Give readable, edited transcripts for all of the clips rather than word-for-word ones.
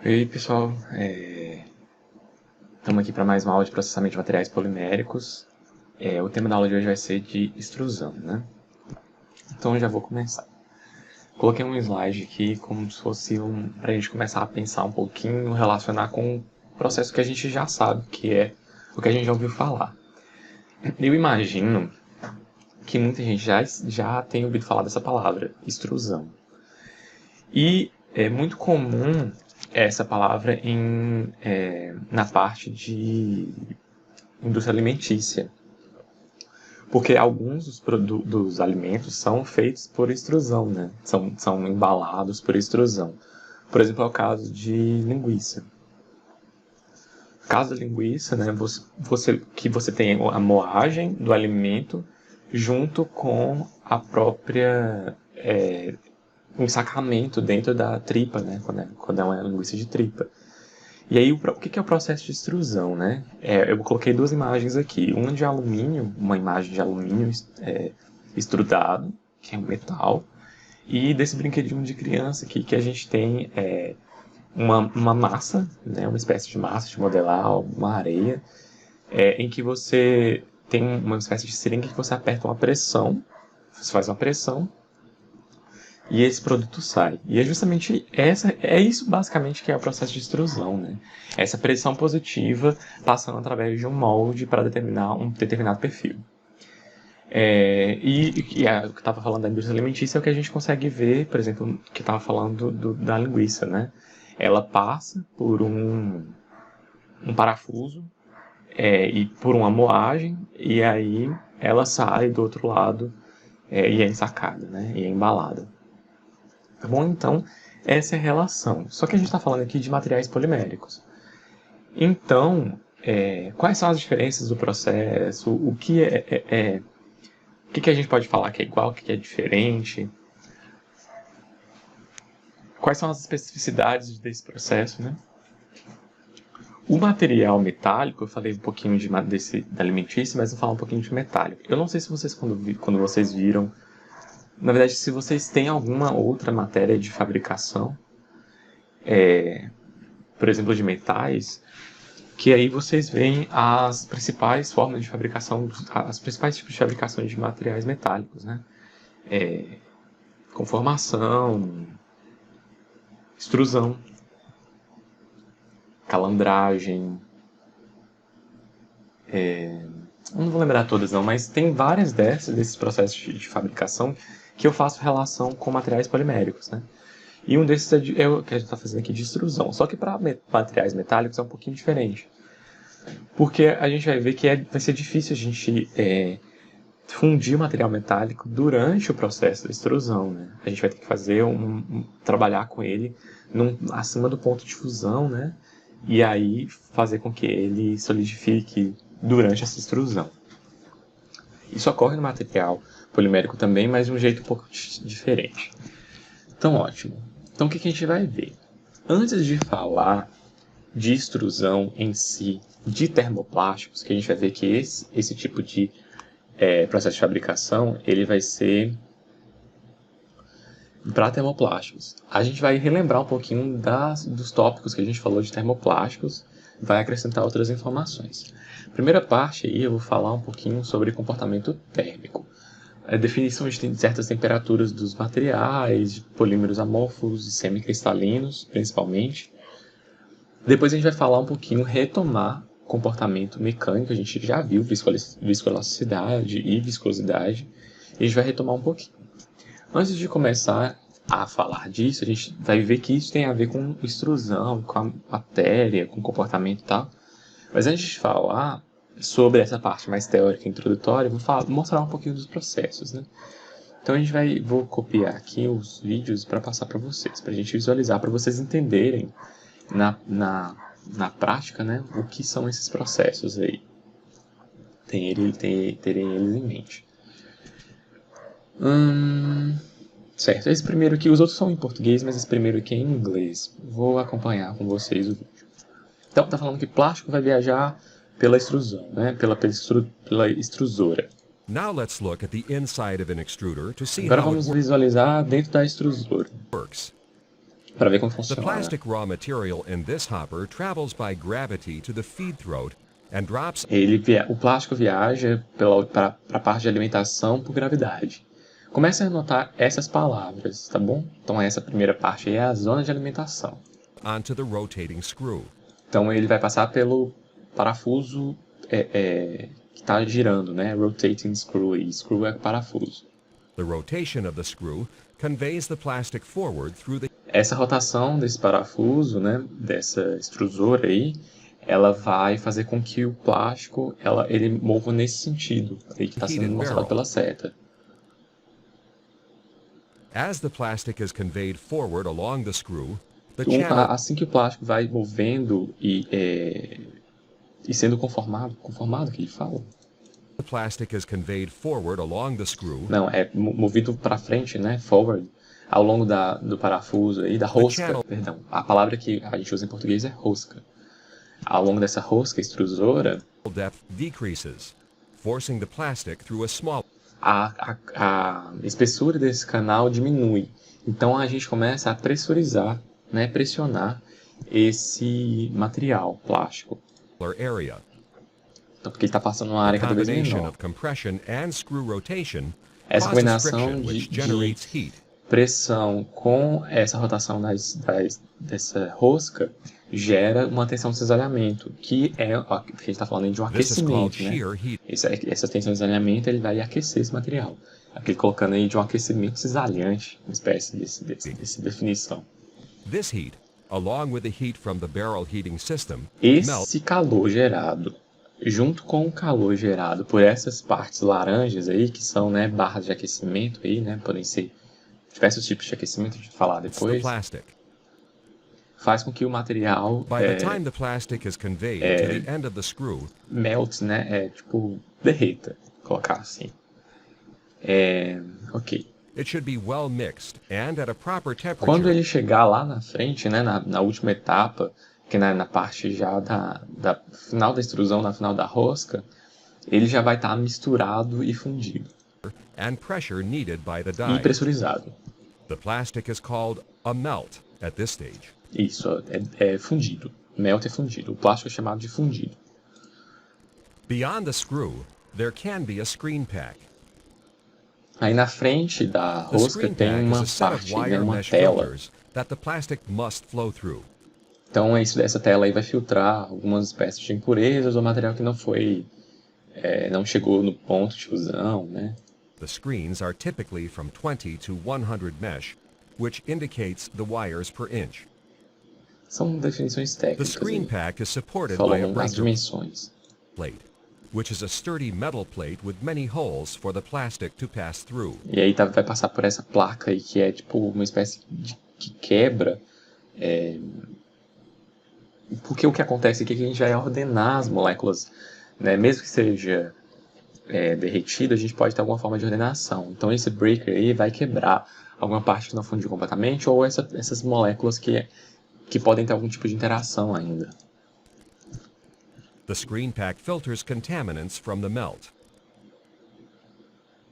E aí, pessoal, estamos aqui para mais uma aula de processamento de materiais poliméricos. O tema da aula de hoje vai ser de extrusão, né? Então eu já vou começar. Coloquei um slide aqui como se fosse para a gente começar a pensar um pouquinho, relacionar com o processo que a gente já sabe, que é o que a gente já ouviu falar. Eu imagino que muita gente já tem ouvido falar dessa palavra, extrusão. E é muito comum essa palavra na parte de indústria alimentícia, porque alguns dos alimentos são feitos por extrusão, né? São embalados por extrusão. Por exemplo, é o caso de linguiça. No caso da linguiça, né, você tem a moagem do alimento junto com a própria o ensacamento dentro da tripa, né, quando é uma linguiça de tripa. E aí, o que é o processo de extrusão, né? Eu coloquei duas imagens aqui. Uma de alumínio, uma imagem de alumínio extrudado, que é um metal, e desse brinquedinho de criança aqui, que a gente tem uma massa, né, uma espécie de massa de modelar, uma areia, em que você tem uma espécie de seringa que você aperta uma pressão, você faz uma pressão, e esse produto sai. E é justamente isso basicamente que é o processo de extrusão, né? Essa pressão positiva passando através de um molde para determinar um determinado perfil. O que eu estava falando da indústria alimentícia é o que a gente consegue ver, por exemplo, que eu estava falando da linguiça, né? Ela passa por um parafuso e por uma moagem, e aí ela sai do outro lado e é ensacada, né? E é embalada. Tá bom? Então, essa é a relação. Só que a gente está falando aqui de materiais poliméricos. Então, quais são as diferenças do processo? O que o que a gente pode falar que é igual, o que é diferente? Quais são as especificidades desse processo, né? O material metálico, eu falei um pouquinho da alimentícia, mas vou falar um pouquinho de metálico. Eu não sei se vocês, quando vocês viram, na verdade, se vocês têm alguma outra matéria de fabricação, por exemplo, de metais, que aí vocês veem as principais formas de fabricação, as principais tipos de fabricação de materiais metálicos, né? Conformação, extrusão, calandragem, eu não vou lembrar todas não, mas tem várias desses processos de fabricação que eu faço relação com materiais poliméricos, né? E um desses é o que a gente está fazendo aqui de extrusão. Só que para materiais metálicos é um pouquinho diferente. Porque a gente vai ver que vai ser difícil a gente fundir o material metálico durante o processo da extrusão, né? A gente vai ter que fazer trabalhar com ele acima do ponto de fusão, né? E aí fazer com que ele solidifique durante essa extrusão. Isso ocorre no material polimérico também, mas de um jeito um pouco diferente. Então, ótimo. Então, o que a gente vai ver? Antes de falar de extrusão em si, de termoplásticos, que a gente vai ver que esse tipo de processo de fabricação, ele vai ser para termoplásticos. A gente vai relembrar um pouquinho dos tópicos que a gente falou de termoplásticos, vai acrescentar outras informações. Primeira parte aí eu vou falar um pouquinho sobre comportamento térmico. A definição de certas temperaturas dos materiais, de polímeros amorfos e semicristalinos, principalmente. Depois a gente vai falar um pouquinho, retomar comportamento mecânico, a gente já viu viscoelasticidade e viscosidade, e a gente vai retomar um pouquinho. Antes de começar a falar disso, a gente vai ver que isso tem a ver com extrusão, com a matéria, com comportamento e tal. Mas antes de falar sobre essa parte mais teórica e introdutória, eu vou mostrar um pouquinho dos processos, né? Então vou copiar aqui os vídeos para passar para vocês, para a gente visualizar, para vocês entenderem na prática, né, o que são esses processos aí. Terem eles em mente. Certo, esse primeiro aqui, os outros são em português, mas esse primeiro aqui é em inglês. Vou acompanhar com vocês o vídeo. Então, está falando que plástico vai viajar pela extrusão, né? pela extrusora. Now let's look at the inside of an extruder to see Agora how vamos it visualizar dentro da extrusora. works. para ver como The funciona. plastic raw material in this hopper travels by gravity to the feed throat and drops O plástico viaja para a parte de alimentação por gravidade. Comece a anotar essas palavras, tá bom? Então essa primeira parte aí é a zona de alimentação. onto the rotating screw. Então ele vai passar pelo parafuso que está girando, né? Rotating screw. E screw é parafuso. The rotation of the screw conveys the plastic forward through the Essa rotação desse parafuso, né? Dessa extrusora aí, ela vai fazer com que o plástico ele mova nesse sentido, aí que está sendo mostrado pela seta. As the plastic is conveyed forward along the screw, the Então, channel assim que o plástico vai movendo e sendo conformado que ele fala? the plastic is conveyed forward along the screw, Não, é movido para frente, né? Forward, ao longo do parafuso aí, da rosca, perdão. A palavra que a gente usa em português é rosca. Ao longo dessa rosca extrusora, depth decreases, forcing the plastic through a small a espessura desse canal diminui. Então a gente começa a pressurizar, né? Pressionar esse material plástico. area. Então, porque ele está passando uma área cada vez Combination menor. of compression and screw rotation Essa causes combinação friction, which generates heat. pressão com essa rotação dessa rosca gera uma tensão de cisalhamento, que é o que a gente está falando de um This is called aquecimento, né? shear heat. Essa tensão de cisalhamento ele vai aquecer esse material. Aquele colocando aí de um aquecimento cisalhante, uma espécie dessa definição. This heat, along with the heat from the barrel heating system, Esse calor gerado, junto com o calor gerado por essas partes laranjas aí, que são, né, barras de aquecimento aí, né, podem ser diversos tipos de aquecimento, a gente vai falar the depois, plastic. faz com que o material By the time the plastic is conveyed to the end of the screw, melt, né, tipo, derreta, colocar assim. Ok. it should be well mixed and at a proper Quando temperature. ele chegar lá na frente, né, na última etapa, que na parte já da final da extrusão, na final da rosca, ele já vai estar misturado e fundido. And pressure needed by the E die. pressurizado. The plastic is called a melt at this stage. Isso, é fundido. Melt é fundido. O plástico é chamado de fundido. Beyond the screw, there can be a screen pack. Aí na frente da The rosca screen tem pack is uma a set of parte, né, wire uma mesh tela. filters that the plastic must flow through. Então essa tela aí vai filtrar algumas espécies de impurezas ou material que não chegou no ponto de fusão, né? The screens are typically from 20 to 100 mesh, which indicates the wires per inch. São definições The técnicas. screen Aí. pack is supported by a Falam as breaker dimensões. plate, which is a sturdy metal plate with many holes for the plastic to pass through. E aí vai passar por essa placa aí que é tipo uma espécie que quebra. Porque o que acontece aqui é que a gente vai ordenar as moléculas, né? Mesmo que seja derretido, a gente pode ter alguma forma de ordenação. Então esse breaker aí vai quebrar alguma parte que não fundiu completamente ou essas moléculas que podem ter algum tipo de interação ainda. The screen pack filters contaminants from the melt.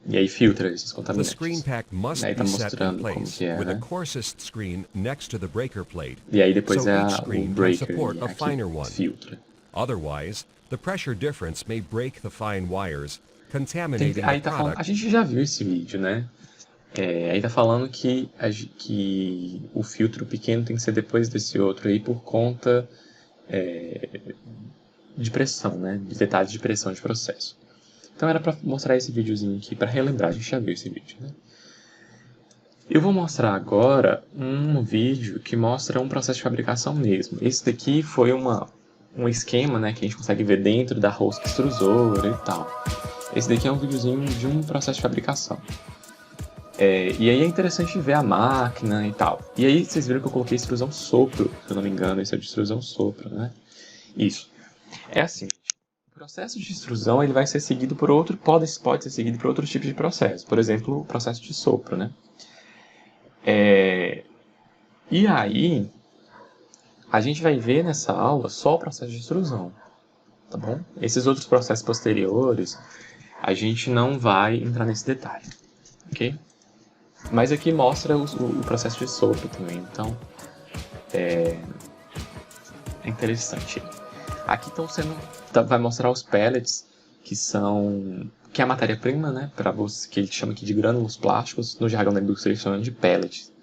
E aí filtra esses The contaminantes. screen pack must Aí tá be set in mostrando como place que é, with a né? coarsest screen next to the breaker plate, E aí depois so each o screen can breaker support a aqui finer one. filtra. Otherwise, the pressure difference may break the fine wires, contaminating Aí the tá falando, a product. gente já viu esse vídeo, né? Aí tá falando que o filtro pequeno tem que ser depois desse outro aí por conta de pressão, né? De detalhes de pressão de processo. Então era para mostrar esse videozinho aqui, para relembrar, a gente já viu esse vídeo, né? Eu vou mostrar agora um vídeo que mostra um processo de fabricação mesmo. Esse daqui foi um esquema, né, que a gente consegue ver dentro da rosca extrusora e tal. Esse daqui é um videozinho de um processo de fabricação. E aí é interessante ver a máquina e tal. E aí vocês viram que eu coloquei extrusão sopro, se eu não me engano, esse é de extrusão sopro, né? Isso. É assim, o processo de extrusão ele vai ser seguido por pode ser seguido por outros tipos de processo. Por exemplo, o processo de sopro, né? E aí, a gente vai ver nessa aula só o processo de extrusão, tá bom? Esses outros processos posteriores, a gente não vai entrar nesse detalhe, ok? Mas aqui mostra o processo de sopro também, então é interessante. Aqui vai mostrar os pellets, que é a matéria-prima, né, que ele chama aqui de grânulos plásticos, no jargão da indústria eles chamam de pellets.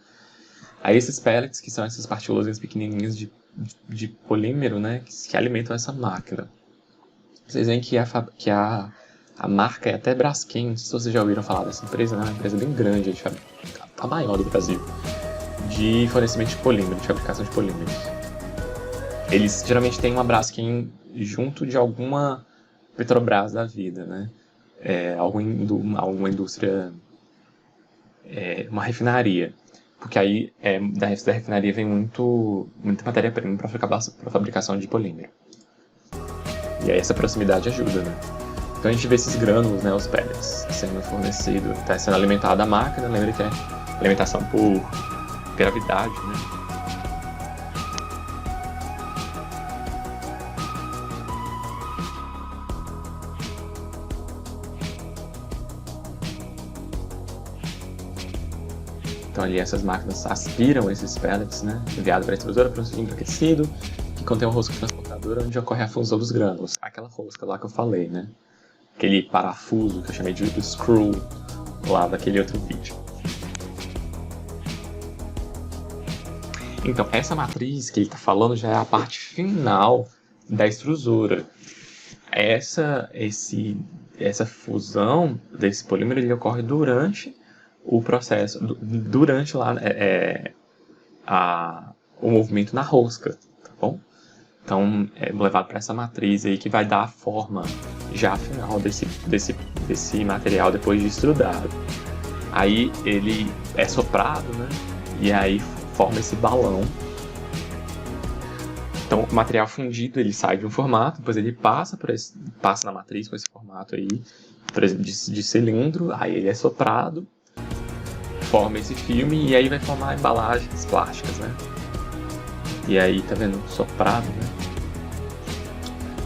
Aí esses pellets, que são essas partículas pequenininhas de polímero, né, que alimentam essa máquina. Vocês veem que a marca é até Braskem, não sei se vocês já ouviram falar dessa empresa, né, é uma empresa bem grande, a maior do Brasil, de fornecimento de polímero, de fabricação de polímeros. Eles geralmente têm uma Braskem junto de alguma Petrobras da vida, né? Alguma indústria, uma refinaria. Porque aí da refinaria vem muita matéria-prima para a fabricação de polímero. E aí essa proximidade ajuda, né? Então a gente vê esses grânulos, né, os pellets, sendo fornecido, está sendo alimentada a máquina, lembra que é alimentação por gravidade, né? Então ali essas máquinas aspiram esses pellets, né, enviado para a extrusora para um cilindro aquecido, que contém uma rosca transportadora onde ocorre a fusão dos grânulos. Aquela rosca lá que eu falei, né? Aquele parafuso que eu chamei de screw lá daquele outro vídeo. Então, essa matriz que ele está falando já é a parte final da extrusora. Essa fusão desse polímero ele ocorre durante o processo, durante lá o movimento na rosca, tá bom? Então, é levado para essa matriz aí que vai dar a forma já final desse material depois de extrudado. Aí ele é soprado, né? E aí forma esse balão. Então, o material fundido ele sai de um formato, depois ele passa na matriz com esse formato aí de cilindro, aí ele é soprado, forma esse filme e aí vai formar embalagens plásticas, né? E aí, tá vendo? Soprado, né?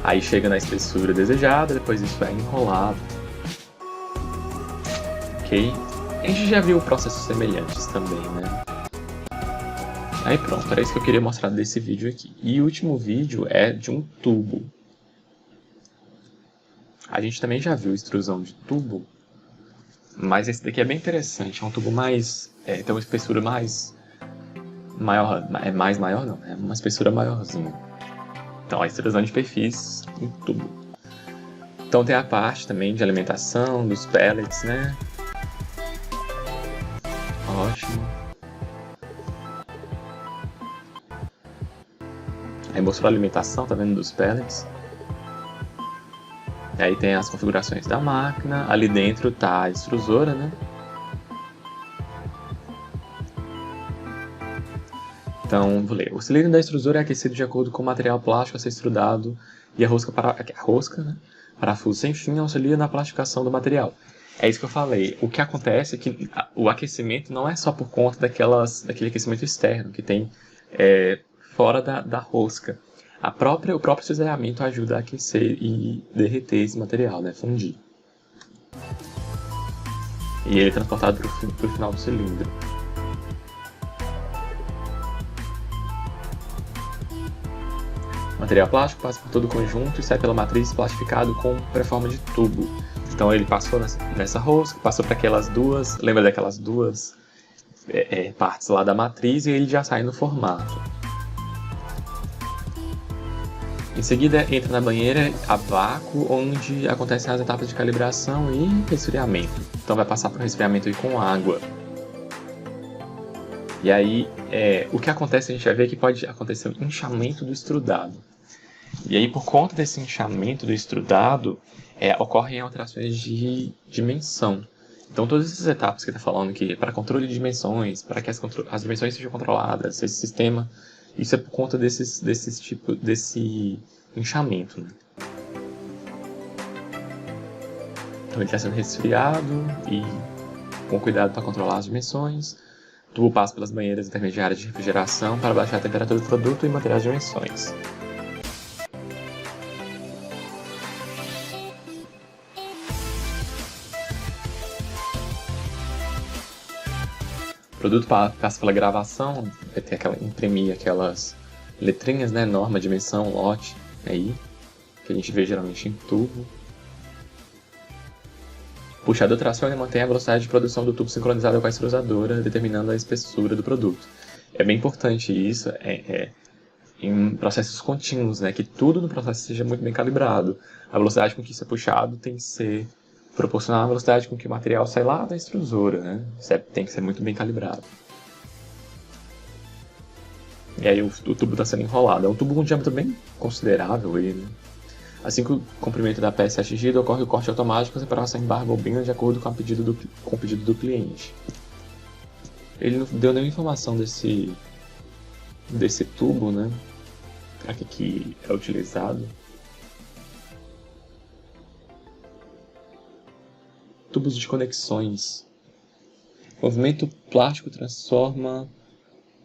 Aí chega na espessura desejada, depois isso é enrolado. Ok? A gente já viu processos semelhantes também, né? Aí pronto, era isso que eu queria mostrar desse vídeo aqui. E o último vídeo é de um tubo. A gente também já viu extrusão de tubo, mas esse daqui é bem interessante. É um tubo tem uma espessura maior, maior não, é uma espessura maiorzinha. Então, a extrusão de perfis em tubo. Então tem a parte também de alimentação dos pellets, né? Ótimo. Aí mostrou a alimentação, tá vendo, dos pellets. E aí tem as configurações da máquina. Ali dentro tá a extrusora, né? Então, vou ler. O cilindro da extrusora é aquecido de acordo com o material plástico a ser extrudado e a rosca, né? Parafuso sem fim auxilia na plastificação do material. É isso que eu falei. O que acontece é que o aquecimento não é só por conta daquele aquecimento externo que tem fora da rosca. O próprio esfriamento ajuda a aquecer e derreter esse material, né? Fundir. E ele é transportado para o final do cilindro. O material plástico passa por todo o conjunto e sai pela matriz plastificado com pré-forma de tubo. Então ele passou nessa rosca, passou para aquelas duas, lembra daquelas duas partes lá da matriz e ele já sai no formato. Em seguida entra na banheira a vácuo, onde acontecem as etapas de calibração e resfriamento. Então vai passar para o resfriamento aí com água. E aí o que acontece, a gente vai ver que pode acontecer um inchamento do extrudado. E aí por conta desse inchamento do extrudado, ocorrem alterações de dimensão. Então todas essas etapas que ele está falando aqui, para controle de dimensões, para que as dimensões sejam controladas, esse sistema, isso é por conta desse inchamento, né? Então ele está sendo resfriado e com cuidado para controlar as dimensões. O tubo passa pelas banheiras intermediárias de refrigeração para baixar a temperatura do produto e manter as dimensões. produto passa pela gravação, vai ter imprimir aquelas letrinhas, né? Norma, dimensão, lote, aí, que a gente vê geralmente em tubo. O puxador traciona e mantém a velocidade de produção do tubo sincronizada com a extrusadora, determinando a espessura do produto. É bem importante isso, em processos contínuos, né? Que tudo no processo seja muito bem calibrado. A velocidade com que isso é puxado tem que ser proporcional à velocidade com que o material sai lá da extrusora, né? Isso tem que ser muito bem calibrado. E aí o tubo está sendo enrolado. É um tubo com um diâmetro bem considerável. Ele. Assim que o comprimento da peça é atingido, ocorre o corte automático, a separação em barra bobina de acordo com o pedido do cliente. Ele não deu nenhuma informação desse tubo, né? Para que é utilizado. Tubos de conexões. Movimento plástico transforma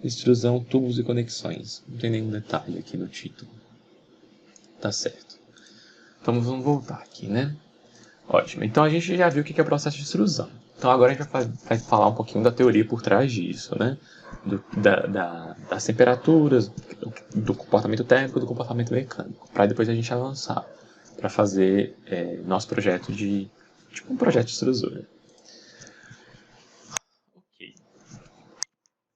extrusão, tubos e conexões. Não tem nenhum detalhe aqui no título. Tá certo. Então vamos voltar aqui, né? Ótimo. Então a gente já viu o que é o processo de extrusão. Então agora a gente vai falar um pouquinho da teoria por trás disso, né? Das temperaturas, do comportamento térmico e do comportamento mecânico. Para depois a gente avançar para fazer nosso projeto tipo um projeto de extrusora. Ok.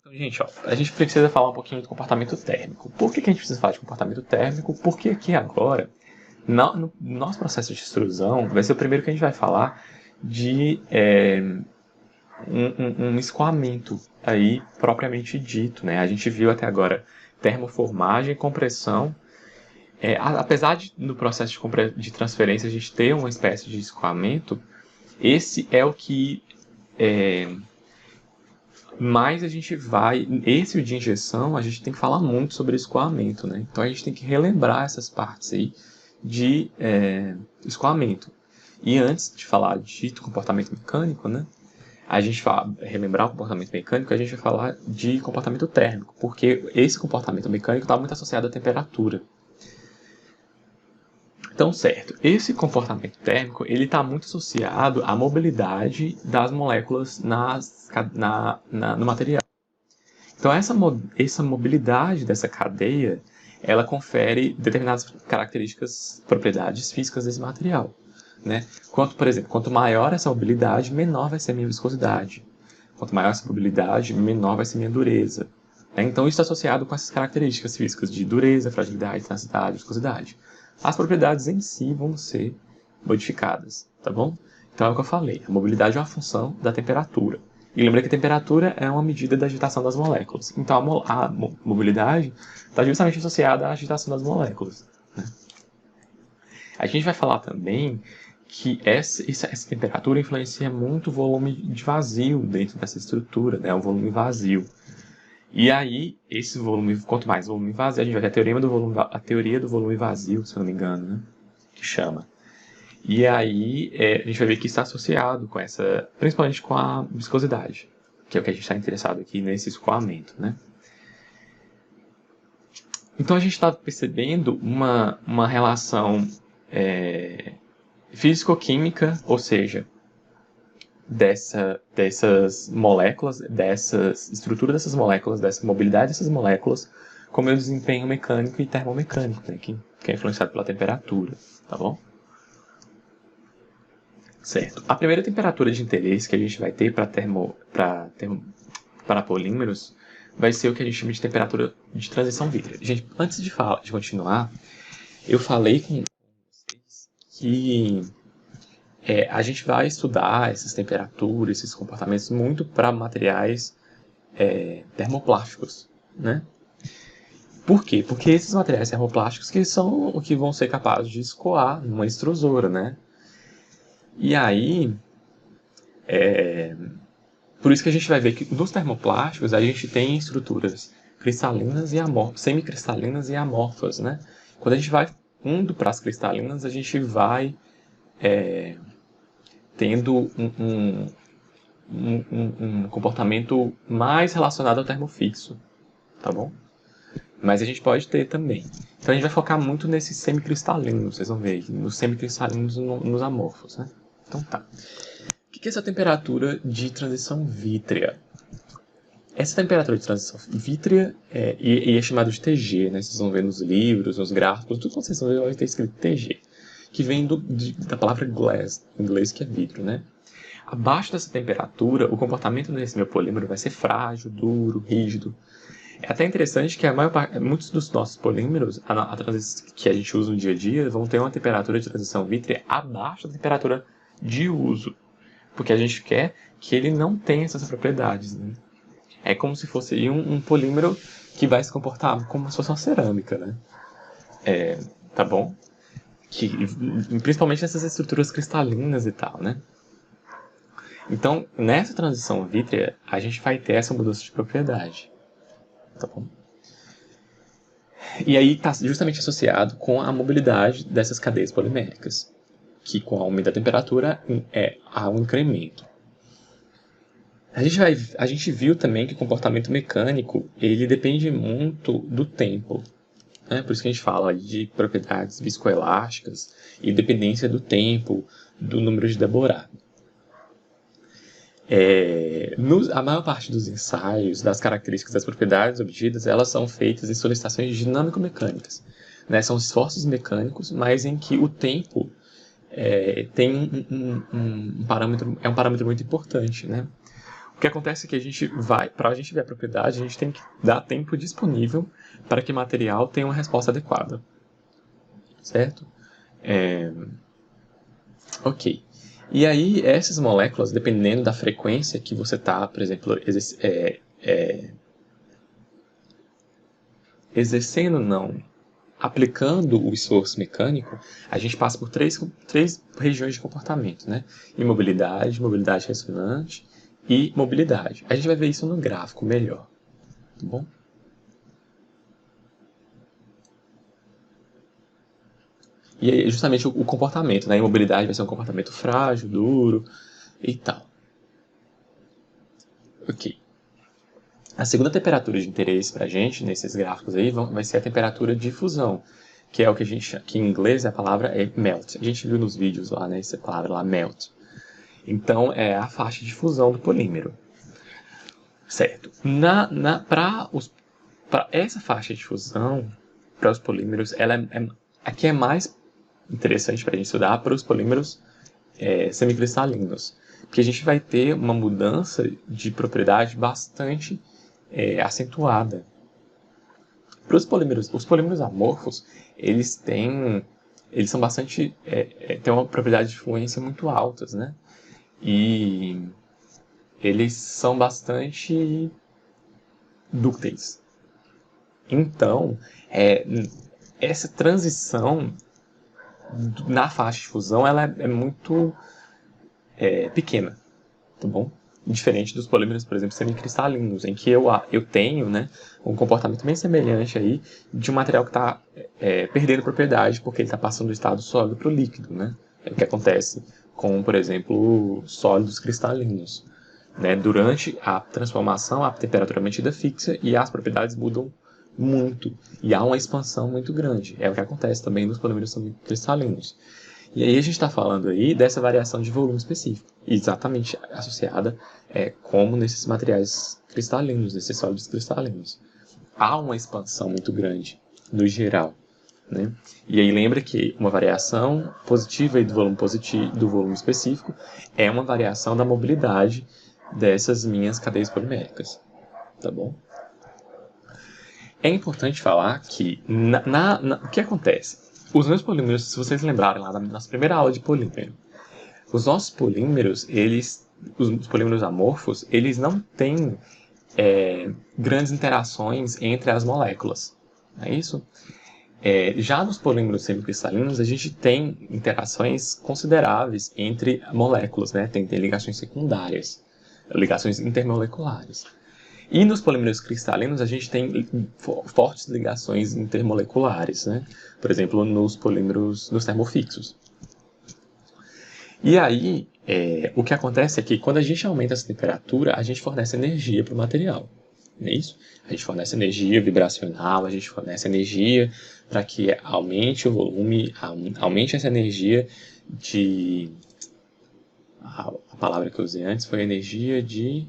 Então, gente, a gente precisa falar um pouquinho do comportamento térmico. Por que a gente precisa falar de comportamento térmico? Porque aqui agora, no nosso processo de extrusão, vai ser o primeiro que a gente vai falar de um escoamento aí propriamente dito, né? A gente viu até agora termoformagem, compressão. Apesar no processo de transferência a gente ter uma espécie de escoamento, esse é o que mais a gente vai... Esse de injeção, a gente tem que falar muito sobre escoamento, né? Então a gente tem que relembrar essas partes aí de escoamento. E antes de falar de comportamento mecânico, né? A gente relembrar o comportamento mecânico, a gente vai falar de comportamento térmico, porque esse comportamento mecânico está muito associado à temperatura. Então, certo, esse comportamento térmico ele está muito associado à mobilidade das moléculas no material. Então, essa mobilidade dessa cadeia, ela confere determinadas características, propriedades físicas desse material. Né? Por exemplo, quanto maior essa mobilidade, menor vai ser a minha viscosidade. Quanto maior essa mobilidade, menor vai ser a minha dureza. Né? Então, isso está associado com essas características físicas de dureza, fragilidade, tenacidade, viscosidade. As propriedades em si vão ser modificadas, tá bom? Então, é o que eu falei. A mobilidade é uma função da temperatura. E lembra que a temperatura é uma medida da agitação das moléculas. Então, a mobilidade está justamente associada à agitação das moléculas. Né? A gente vai falar também que essa temperatura influencia muito o volume de vazio dentro dessa estrutura, né? O volume vazio. E aí, esse volume, quanto mais volume vazio, a gente vai ter a teoria do volume vazio, se eu não me engano, né? Que chama. E aí, a gente vai ver que está associado com principalmente com a viscosidade, que é o que a gente está interessado aqui nesse escoamento, né? Então, a gente está percebendo uma relação físico-química, ou seja, dessas moléculas, dessas estruturas dessas moléculas, dessa mobilidade dessas moléculas, com o meu desempenho mecânico e termomecânico, né, que é influenciado pela temperatura, tá bom? Certo. A primeira temperatura de interesse que a gente vai ter para polímeros vai ser o que a gente chama de temperatura de transição vítrea. Gente, antes de continuar, eu falei com vocês que a gente vai estudar essas temperaturas, esses comportamentos muito para materiais termoplásticos, né? Por quê? Porque esses materiais termoplásticos que são o que vão ser capazes de escoar numa extrusora, né? E aí, por isso que a gente vai ver que nos termoplásticos a gente tem estruturas cristalinas e semicristalinas e amorfas, né? Quando a gente vai indo para as cristalinas, a gente vai tendo um comportamento mais relacionado ao termofixo, tá bom? Mas a gente pode ter também. Então a gente vai focar muito nesses semicristalinos, vocês vão ver, nos semicristalinos nos amorfos, né? Então tá. O que é essa temperatura de transição vítrea? Essa temperatura de transição vítrea é chamada de TG, né? Vocês vão ver nos livros, nos gráficos, tudo que vocês vão ver vai ter escrito TG, que vem da palavra glass, em inglês, que é vidro, né? Abaixo dessa temperatura, o comportamento desse meu polímero vai ser frágil, duro, rígido. É até interessante que muitos dos nossos polímeros, que a gente usa no dia a dia, vão ter uma temperatura de transição vítrea abaixo da temperatura de uso, porque a gente quer que ele não tenha essas propriedades, né? É como se fosse um polímero que vai se comportar como se fosse uma cerâmica, né? Tá bom? Principalmente nessas estruturas cristalinas e tal, né? Então, nessa transição vítrea, a gente vai ter essa mudança de propriedade. Tá bom? E aí está justamente associado com a mobilidade dessas cadeias poliméricas, que com o aumento da temperatura há um incremento. A gente viu também que o comportamento mecânico ele depende muito do tempo. Né? Por isso que a gente fala de propriedades viscoelásticas e dependência do tempo, do número de Deborah. A maior parte dos ensaios, das características das propriedades obtidas, elas são feitas em solicitações dinâmico-mecânicas. Né? São esforços mecânicos, mas em que o tempo tem um parâmetro muito importante, né? O que acontece é que para a gente ver a propriedade, a gente tem que dar tempo disponível para que o material tenha uma resposta adequada. Certo? Ok. E aí, essas moléculas, dependendo da frequência que você está, por exemplo, aplicando o esforço mecânico, a gente passa por três regiões de comportamento, né? Imobilidade, mobilidade ressonante e mobilidade. A gente vai ver isso no gráfico melhor, tá bom? E aí, justamente o comportamento, né? A imobilidade vai ser um comportamento frágil, duro e tal. Ok. A segunda temperatura de interesse para a gente, nesses gráficos aí, vai ser a temperatura de fusão, que é o que a gente chama, que em inglês a palavra é melt. A gente viu nos vídeos lá, né, essa palavra lá, melt. Então, é a faixa de fusão do polímero. Certo. Para essa faixa de fusão, para os polímeros, aqui é mais interessante para a gente estudar para os polímeros semicristalinos, porque a gente vai ter uma mudança de propriedade bastante acentuada. Para os polímeros amorfos, eles são bastante, têm uma propriedade de fluência muito altas, né? E eles são bastante dúcteis. Então, essa transição na faixa de fusão ela é muito pequena, tá bom? Diferente dos polímeros, por exemplo, semicristalinos, em que eu tenho, né, um comportamento bem semelhante aí de um material que está perdendo propriedade porque ele está passando do estado sólido para o líquido, né? É o que acontece com, por exemplo, sólidos cristalinos. Né? Durante a transformação, a temperatura é mantida fixa e as propriedades mudam muito. E há uma expansão muito grande. É o que acontece também nos polímeros semicristalinos. E aí a gente está falando aí dessa variação de volume específico, exatamente associada como nesses materiais cristalinos, nesses sólidos cristalinos. Há uma expansão muito grande, no geral. Né? E aí lembra que uma variação positiva aí do volume específico é uma variação da mobilidade dessas minhas cadeias poliméricas. Tá bom? É importante falar que o que acontece? Os meus polímeros, se vocês lembrarem lá na nossa primeira aula de polímero, os nossos polímeros, os polímeros amorfos, eles não têm grandes interações entre as moléculas. Não é isso? Já nos polímeros semicristalinos, a gente tem interações consideráveis entre moléculas, né? Tem ligações secundárias, ligações intermoleculares. E nos polímeros cristalinos a gente tem fortes ligações intermoleculares, né? Por exemplo, nos termofixos. E aí, o que acontece é que quando a gente aumenta essa temperatura, a gente fornece energia para o material. Não é isso? A gente fornece energia vibracional, a gente fornece energia para que aumente o volume, aumente essa energia de... A palavra que eu usei antes foi energia de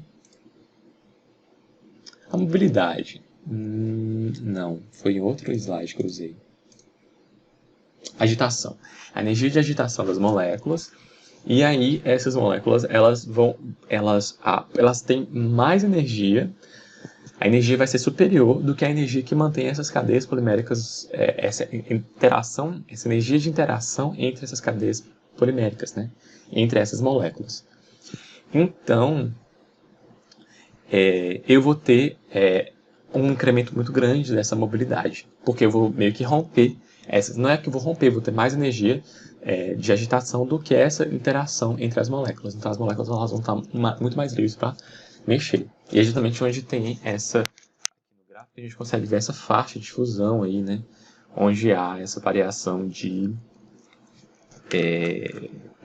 A mobilidade. Não, foi em outro slide que eu usei. Agitação. A energia de agitação das moléculas. E aí, essas moléculas, elas têm mais energia. A energia vai ser superior do que a energia que mantém essas cadeias poliméricas, essa energia de interação entre essas cadeias poliméricas, né? Entre essas moléculas. Então, eu vou ter um incremento muito grande dessa mobilidade, porque eu vou meio que romper não é que eu vou romper, eu vou ter mais energia de agitação do que essa interação entre as moléculas. Então as moléculas elas vão estar muito mais livres para mexer. E é justamente onde tem essa... Aqui no gráfico a gente consegue ver essa faixa de fusão aí, né? Onde há essa variação de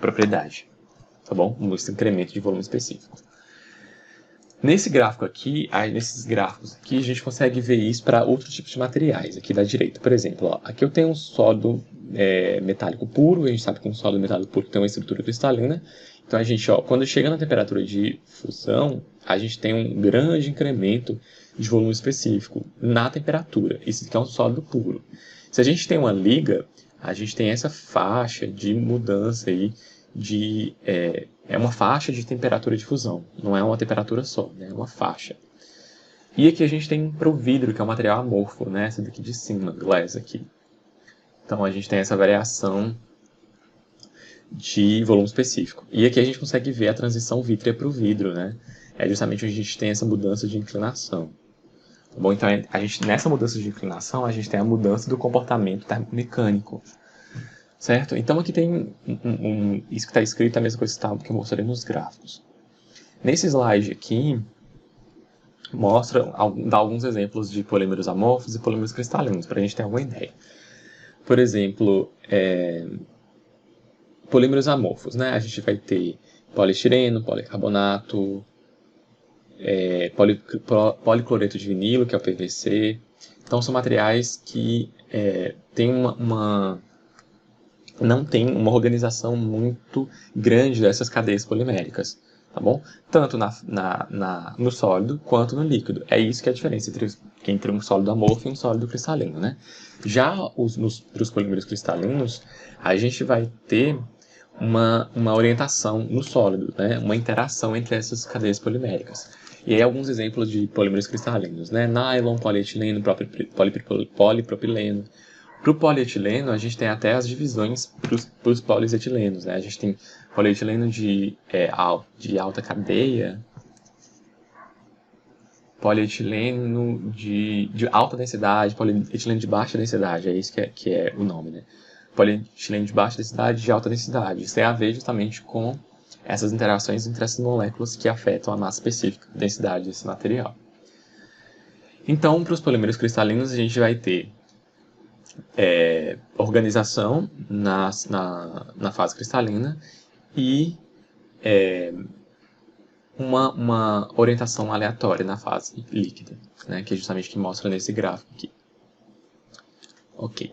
propriedade. Tá bom? Esse incremento de volume específico. Nesses gráficos aqui, a gente consegue ver isso para outros tipos de materiais, aqui da direita. Por exemplo, ó, aqui eu tenho um sólido metálico puro, a gente sabe que um sólido metálico puro tem uma estrutura cristalina. Então, a gente, quando chega na temperatura de fusão, a gente tem um grande incremento de volume específico na temperatura. Isso aqui é um sólido puro. Se a gente tem uma liga, a gente tem essa faixa de mudança aí é uma faixa de temperatura de fusão, não é uma temperatura só, né? É uma faixa. E aqui a gente tem para o vidro, que é um material amorfo, né? Essa daqui de cima, glass aqui. Então a gente tem essa variação de volume específico. E aqui a gente consegue ver a transição vítrea para o vidro, né? É justamente onde a gente tem essa mudança de inclinação. Tá bom? Então nessa mudança de inclinação, a gente tem a mudança do comportamento termomecânico. Certo? Então aqui tem isso que está escrito, a mesma coisa que eu mostrei nos gráficos. Nesse slide aqui, dá alguns exemplos de polímeros amorfos e polímeros cristalinos, para a gente ter alguma ideia. Por exemplo, polímeros amorfos, né? A gente vai ter poliestireno, policarbonato, policloreto de vinilo, que é o PVC. Então são materiais que têm não tem uma organização muito grande dessas cadeias poliméricas, tá bom? Tanto no sólido quanto no líquido. É isso que é a diferença entre um sólido amorfo e um sólido cristalino, né? Já para os polímeros cristalinos, a gente vai ter uma orientação no sólido, né? Uma interação entre essas cadeias poliméricas. E aí alguns exemplos de polímeros cristalinos, né? Nylon, polietileno, polipropileno. Para o polietileno, a gente tem até as divisões para os polietilenos, né? A gente tem polietileno de alta cadeia, polietileno de alta densidade, polietileno de baixa densidade, é isso que é o nome, né? Polietileno de baixa densidade e de alta densidade. Isso tem a ver justamente com essas interações entre essas moléculas que afetam a massa específica, a densidade desse material. Então, para os polímeros cristalinos, a gente vai ter organização na fase cristalina e uma orientação aleatória na fase líquida, né, que é justamente o que mostra nesse gráfico aqui. Ok.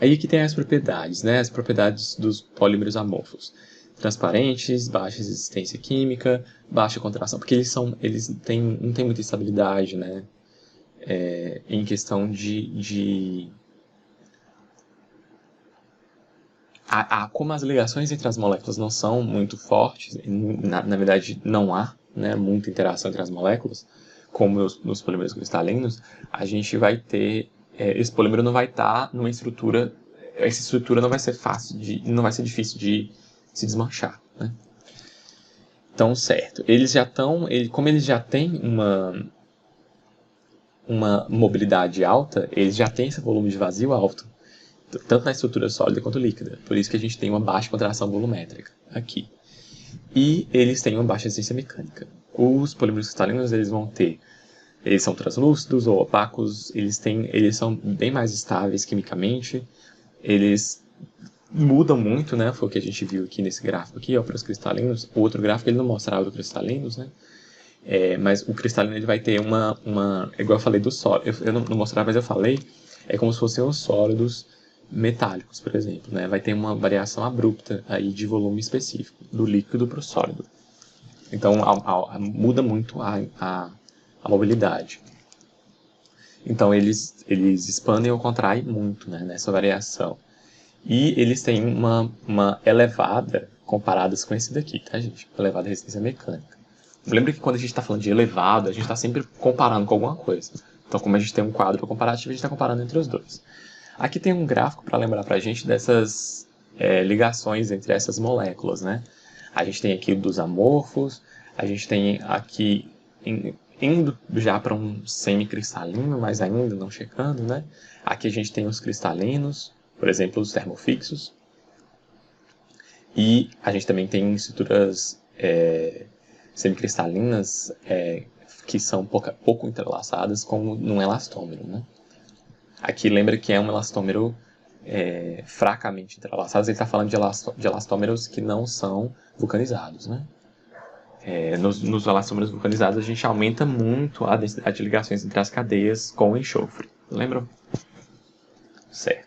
Aí aqui tem as propriedades, né, as propriedades dos polímeros amorfos. Transparentes, baixa resistência química, baixa contração, porque não têm muita estabilidade, né? Em questão como as ligações entre as moléculas não são muito fortes, na verdade não há, né, muita interação entre as moléculas, como nos polímeros cristalinos, a gente vai ter, esse polímero não vai estar numa estrutura, essa estrutura não vai ser não vai ser difícil de se desmanchar, né? Então, certo, como eles já têm uma mobilidade alta, eles já têm esse volume de vazio alto, tanto na estrutura sólida quanto líquida. Por isso que a gente tem uma baixa contração volumétrica aqui. E eles têm uma baixa resistência mecânica. Os polímeros cristalinos, eles são translúcidos ou opacos, eles são bem mais estáveis quimicamente, eles mudam muito, né? Foi o que a gente viu aqui nesse gráfico aqui, para os cristalinos. O outro gráfico ele não mostrava os cristalinos, né? Mas o cristalino ele vai ter igual eu falei do sólido, eu não mostrava, mas eu falei, é como se fossem os sólidos metálicos, por exemplo, né? Vai ter uma variação abrupta aí de volume específico, do líquido para o sólido. Então, muda muito a mobilidade. Então, eles expandem ou contraem muito, né, nessa variação. E eles têm uma elevada, comparadas com esse daqui, tá, gente? Elevada resistência mecânica. Lembra que quando a gente está falando de elevado, a gente está sempre comparando com alguma coisa. Então, como a gente tem um quadro comparativo, a gente está comparando entre os dois. Aqui tem um gráfico para lembrar para a gente dessas ligações entre essas moléculas, né? A gente tem aqui o dos amorfos, a gente tem aqui indo já para um semicristalino, mas ainda não checando, né? Aqui a gente tem os cristalinos, por exemplo, os termofixos. E a gente também tem estruturas semicristalinas que são pouco entrelaçadas, como num elastômero, né? Aqui lembra que é um elastômero fracamente entrelaçado. Ele está falando de elastômeros que não são vulcanizados, né? Nos elastômeros vulcanizados, a gente aumenta muito a densidade de ligações entre as cadeias com o enxofre. Lembram? Certo.